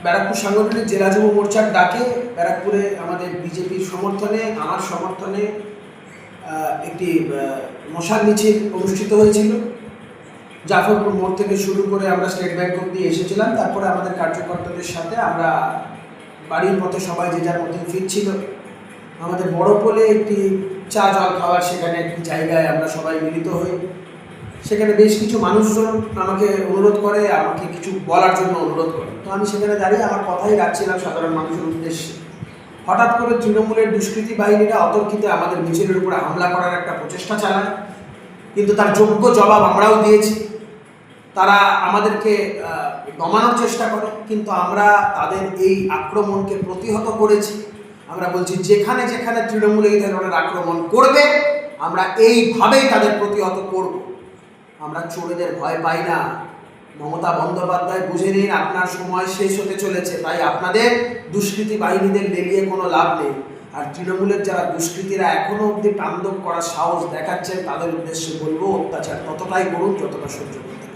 ব্যারাকপুর সাংগঠনিক জেলা যুব মোর্চার ডাকে ব্যারাকপুরে আমাদের বিজেপির সমর্থনে, আমার সমর্থনে একটি মশাল মিছিল অনুষ্ঠিত হয়েছিল। জাফরপুর মোড় থেকে শুরু করে আমরা স্টেট ব্যাংক অব্দি এসেছিলাম। তারপরে আমাদের কার্যকর্তাদের সাথে আমরা বাড়ির পথে সবাই যে যার মতন ফিরছিল। আমাদের বড় পোলে একটি চা জল খাওয়ার সেখানে একটি জায়গায় আমরা সবাই মিলিত হই। সেখানে বেশ কিছু মানুষজন আমাকে অনুরোধ করে, আমাকে কিছু বলার জন্য অনুরোধ করে। তো আমি সেখানে দাঁড়িয়ে আমার কথাই রাখছিলাম সাধারণ মানুষের উদ্দেশ্যে। হঠাৎ করে তৃণমূলের দুষ্কৃতী বাহিনীরা অতর্কিতে আমাদের মিছিলের উপরে হামলা করার একটা প্রচেষ্টা চালায়, কিন্তু তার যোগ্য জবাব আমরাও দিয়েছি। তারা আমাদেরকে দমানোর চেষ্টা করে, কিন্তু আমরা তাদের এই আক্রমণকে প্রতিহত করেছি। আমরা বলছি যেখানে যেখানে তৃণমূল এই ধরনের আক্রমণ করবে আমরা এইভাবেই তাদের প্রতিহত করব। আমরা চোরেদের ভয় পাই না। মমতা বন্দ্যোপাধ্যায় বুঝে নিন, আপনার সময় শেষ হতে চলেছে। তাই আপনাদের দুষ্কৃতী বাহিনীদের লেলিয়ে কোনো লাভ নেই। আর তৃণমূলের যারা দুষ্কৃতীরা এখনো অবধি তাণ্ডব করার সাহস দেখাচ্ছেন, তাদের উদ্দেশ্যে বলবো অত্যাচার ততটাই করুন যতটা সহ্য করতে।